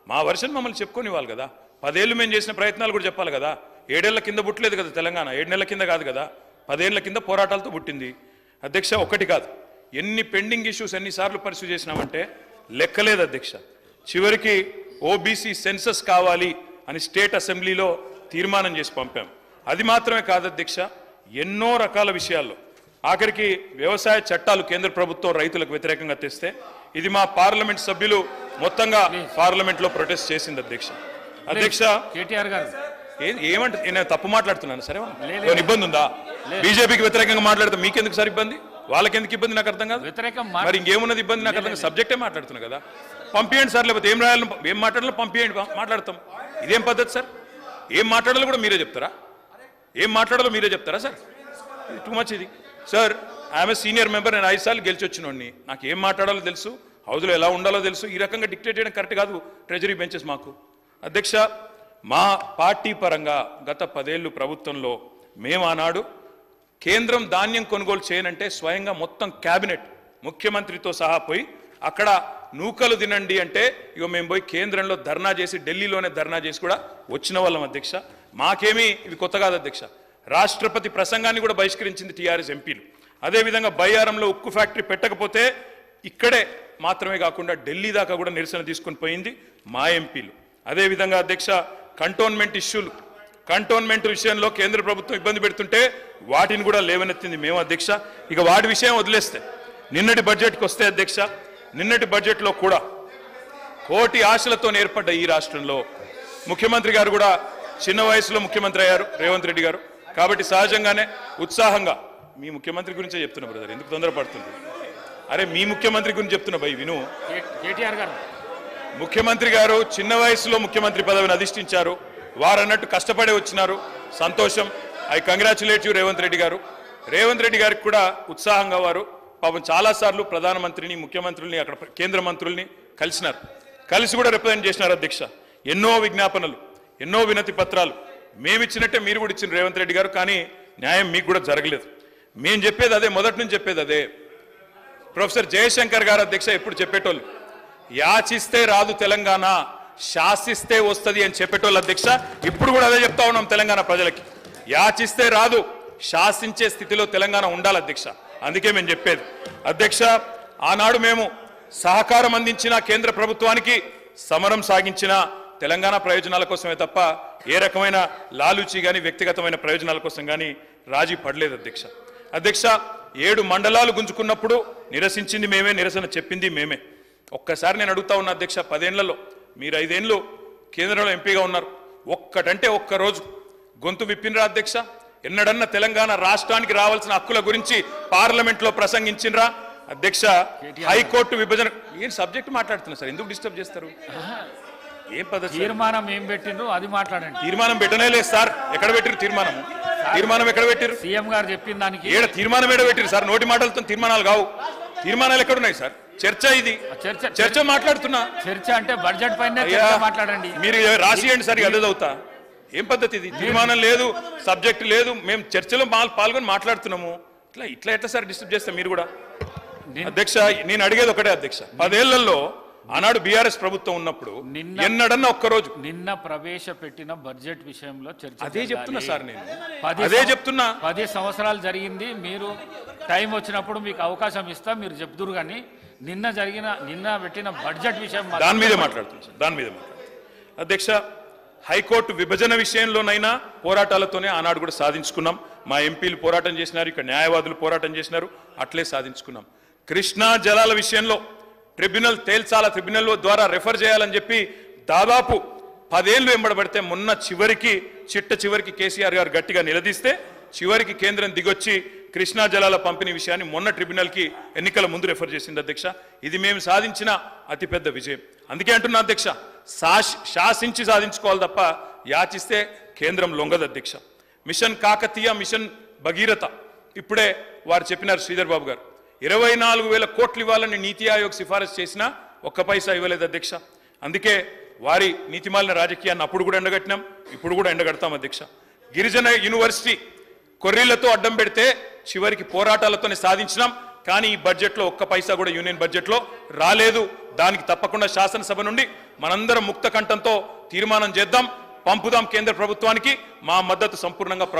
మా వర్షన్ మమ్మల్ని చెప్పుకొని ఇవ్వాలి కదా. 10 ఏళ్ళు మేము చేసిన ప్రయత్నాలు కూడా చెప్పాలి కదా. 7 ఏళ్ల కింద పుట్టలేదు కదా తెలంగాణ, 7 నెలల కింద కాదు కదా, 10 ఏళ్ల కింద పోరాటాలతో పుట్టింది. అధ్యక్ష, ఒకటి కాదు, ఎన్ని పెండింగ్ ఇష్యూస్ ఎన్నిసార్లు పరిశీలి చేసినామంటే లెక్కలేదు అధ్యక్ష. చివరికి ఓబీసీ సెన్సస్ కావాలి అని స్టేట్ అసెంబ్లీలో తీర్మానం చేసి పంపాం. అది మాత్రమే కాదు అధ్యక్ష, ఎన్నో రకాల విషయాల్లో ఆఖరికి వ్యవసాయ చట్టాలు కేంద్ర ప్రభుత్వం రైతులకు వ్యతిరేకంగా తెస్తే ఇది మా పార్లమెంట్ సభ్యులు మొత్తంగా పార్లమెంట్లో ప్రొటెస్ట్ చేసింది అధ్యక్ష. అధ్యక్ష, కేటీఆర్ గారు ఏమంటే నేను తప్పు మాట్లాడుతున్నాను సరే, ఇబ్బంది ఉందా? బీజేపీకి వ్యతిరేకంగా మాట్లాడితే మీకెందుకు సార్ ఇబ్బంది, వాళ్ళకెందుకు ఇబ్బంది నాకు అర్థం కాదు. మరి ఇంకేమున్నది ఇబ్బంది నాకు అర్థం, సబ్జెక్టే మాట్లాడుతున్నా కదా, పంపించండి సార్, లేకపోతే ఏం రాయాలి ఏం మాట్లాడాలో పంపించండి, మాట్లాడతాం. ఇదేం పద్ధతి సార్? ఏం మాట్లాడాలో కూడా మీరే చెప్తారా? ఏం మాట్లాడాలో మీరే చెప్తారా సార్? టూ మచ్ ఇది sir. I'm a senior member, నేను 5 సార్లు గెలిచి వచ్చినోడిని, నాకు ఏం మాట్లాడాలో తెలుసు, హౌస్లో ఎలా ఉండాలో తెలుసు. ఈ రకంగా డిక్టేట్ చేయడం కరెక్ట్ కాదు ట్రెజరీ బెంచెస్ మాకు. అధ్యక్ష, మా పార్టీ పరంగా గత 10 ఏళ్ళు ప్రభుత్వంలో మేము ఆనాడు కేంద్రం ధాన్యం కొనుగోలు చేయనంటే స్వయంగా మొత్తం క్యాబినెట్ ముఖ్యమంత్రితో సహా పోయి అక్కడ నూకలు తినండి అంటే ఇక మేము పోయి కేంద్రంలో ధర్నా చేసి ఢిల్లీలోనే ధర్నా చేసి కూడా వచ్చిన వాళ్ళం అధ్యక్ష. మాకేమీ ఇవి కొత్త కాదు అధ్యక్ష. రాష్ట్రపతి ప్రసంగాన్ని కూడా బహిష్కరించింది టీఆర్ఎస్ ఎంపీలు. అదేవిధంగా బయ్యారంలో ఉక్కు ఫ్యాక్టరీ పెట్టకపోతే ఇక్కడే మాత్రమే కాకుండా ఢిల్లీ దాకా కూడా నిరసన తీసుకుని పోయింది మా ఎంపీలు. అదేవిధంగా అధ్యక్ష, కంటోన్మెంట్ విషయంలో కేంద్ర ప్రభుత్వం ఇబ్బంది పెడుతుంటే వాటిని కూడా లేవనెత్తింది మేము అధ్యక్ష. ఇక వాటి విషయం వదిలేస్తే నిన్నటి బడ్జెట్కి వస్తే అధ్యక్ష, నిన్నటి బడ్జెట్లో కూడా కోటి ఆశలతో ఏర్పడ్డ ఈ రాష్ట్రంలో ముఖ్యమంత్రి గారు కూడా చిన్న వయసులో ముఖ్యమంత్రి అయ్యారు రేవంత్ రెడ్డి గారు. కాబట్టి సహజంగానే ఉత్సాహంగా మీ ముఖ్యమంత్రి గురించే చెప్తున్నా బ్రదర్, ఎందుకు తొందరపడుతుంది? అరే మీ ముఖ్యమంత్రి గురించి చెప్తున్నా భయ్ విను. కేటీఆర్ గారు ముఖ్యమంత్రి గారు చిన్న వయసులో ముఖ్యమంత్రి పదవిని అధిష్ఠించారు. వారు అన్నట్టు కష్టపడే వచ్చినారు, సంతోషం. I congratulate you Revanth Reddy గారు. రేవంత్ రెడ్డి గారికి కూడా ఉత్సాహంగా వారు పాపం చాలాసార్లు ప్రధానమంత్రిని, ముఖ్యమంత్రుల్ని, అక్కడ కేంద్ర మంత్రుల్ని కలిసినారు, కలిసి కూడా రిప్రజెంట్ చేసినారు అధ్యక్ష. ఎన్నో విజ్ఞాపనలు, ఎన్నో వినతి పత్రాలు మేమిచ్చినట్టే మీరు కూడా ఇచ్చిన రేవంత్ రెడ్డి గారు, కానీ న్యాయం మీకు కూడా జరగలేదు. మేము చెప్పేది అదే, మొదటి నుంచి చెప్పేది అదే. ప్రొఫెసర్ జయశంకర్ గారు అధ్యక్ష ఎప్పుడు చెప్పేటోళ్ళు, యాచిస్తే రాదు తెలంగాణ, శాసిస్తే వస్తుంది అని చెప్పేటోళ్ళు అధ్యక్ష. ఇప్పుడు కూడా అదే చెప్తా ఉన్నాం తెలంగాణ ప్రజలకి, యాచిస్తే రాదు, శాసించే స్థితిలో తెలంగాణ ఉండాలి అధ్యక్ష. అందుకే మేము చెప్పేది అధ్యక్ష, ఆనాడు మేము సహకారం అందించిన కేంద్ర ప్రభుత్వానికి, సమరం సాగించిన తెలంగాణ ప్రయోజనాల కోసమే తప్ప ఏ రకమైన లాలూచి కానీ వ్యక్తిగతమైన ప్రయోజనాల కోసం కానీ రాజీ పడలేదు అధ్యక్ష. అధ్యక్ష, 7 మండలాలు గుంజుకున్నప్పుడు నిరసించింది మేమే, నిరసన చెప్పింది మేమే. ఒక్కసారి నేను అడుగుతా ఉన్నా అధ్యక్ష, 10 ఏళ్లలో మీరు 5 ఏళ్ళు కేంద్రంలో ఎంపీగా ఉన్నారు, ఒక్కటంటే ఒక్కరోజు గొంతు విప్పినరా అధ్యక్ష? ఎన్నడన్నా తెలంగాణ రాష్ట్రానికి రావాల్సిన హక్కుల గురించి పార్లమెంట్లో ప్రసంగించినరా అధ్యక్ష? హైకోర్టు విభజన ఏం సబ్జెక్ట్ మాట్లాడుతున్నా సార్, ఎందుకు డిస్టర్బ్ చేస్తారు? ఏం పద్ధతి? తీర్మానం ఏం పెట్టిండ్రు అది మాట్లాడండి. తీర్మానం పెట్టనే లేదు సార్. ఎక్కడ పెట్టిరు తీర్మానం? తీర్మానం ఎక్కడ పెట్టిరు? సీఎం గారు చెప్పిన దానికి ఏడ తీర్మానం ఏడ పెట్టిరు సార్? నోటి మాటలతో తీర్మానాలు కావు. తీర్మానాలు ఎక్కడున్నాయి సార్? చర్చ ఇది, చర్చ మాట్లాడుతున్నా. చర్చ అంటే బడ్జెట్ పైన మాట్లాడండి. మీరు రాసియండి సార్, అదే చదువుతా. ఏం పద్ధతి ఇది? తీర్మానం లేదు, సబ్జెక్ట్ లేదు, మేము చర్చలో పాల్గొని మాట్లాడుతున్నాము. ఇట్లా ఎట్లా సార్ డిస్టర్బ్ చేస్తాం మీరు కూడా? అధ్యక్ష, నేను అడిగేది ఒకటే అధ్యక్ష, 10 ఏళ్లలో ఆనాడు బీఆర్ఎస్ ప్రభుత్వం ఉన్నప్పుడు ఎన్నడన్నా ఒక్కరోజు నిన్న ప్రవేశపెట్టిన బడ్జెట్ విషయంలో చర్చ అదే చెప్తున్నా సార్, నేను అదే చెప్తున్నా. 10 సంవత్సరాలు జరిగింది, మీరు టైం వచ్చినప్పుడు మీకు అవకాశం ఇస్తా, మీరు చెప్తురు. కానీ నిన్న పెట్టిన బడ్జెట్ విషయం దాని మీదే మాట్లాడుతున్నా సార్, దాని మీదే అధ్యక్ష. హైకోర్టు విభజన విషయంలోనైనా పోరాటాలతోనే ఆనాడు కూడా సాధించుకున్నాం. మా ఎంపీలు పోరాటం చేసినారు, ఇక్కడ న్యాయవాదులు పోరాటం చేసినారు, అట్లే సాధించుకున్నాం. కృష్ణా జలాల విషయంలో ట్రిబ్యునల్ తేల్చాల, ట్రిబ్యునల్ ద్వారా రెఫర్ చేయాలని చెప్పి దాదాపు 10 ఏళ్ళు వెంబడబడితే మొన్న చివరికి కేసీఆర్ గారు గట్టిగా నిలదీస్తే చివరికి కేంద్రం దిగొచ్చి కృష్ణా జలాల పంపిణీ విషయాన్ని మొన్న ట్రిబ్యునల్కి ఎన్నికల ముందు రెఫర్ చేసింది అధ్యక్ష. ఇది మేము సాధించిన అతిపెద్ద విజయం. అందుకే అంటున్నా అధ్యక్ష, శాసించి సాధించుకోవాలి తప్ప యాచిస్తే కేంద్రం లొంగదు అధ్యక్ష. మిషన్ కాకతీయ, మిషన్ భగీరథ ఇప్పుడే వారు చెప్పినారు శ్రీధర్ బాబు గారు, 24,000 కోట్లు ఇవ్వాలని నీతి ఆయోగ్ సిఫారసు చేసినా ఒక్క పైసా ఇవ్వలేదు అధ్యక్ష. అందుకే వారి నీతిమాలిన రాజకీయాన్ని అప్పుడు కూడా ఎండగట్టినాం, ఇప్పుడు కూడా ఎండగడతాం అధ్యక్ష. గిరిజన యూనివర్సిటీ కొర్రీలతో అడ్డం పెడితే చివరికి పోరాటాలతోనే సాధించినాం. కానీ ఈ బడ్జెట్లో ఒక్క పైసా కూడా యూనియన్ బడ్జెట్లో రాలేదు. దానికి తప్పకుండా శాసనసభ నుండి మనందరం ముక్త కంఠంతో తీర్మానం చేద్దాం, పంపుదాం కేంద్ర ప్రభుత్వానికి. మా మద్దతు సంపూర్ణంగా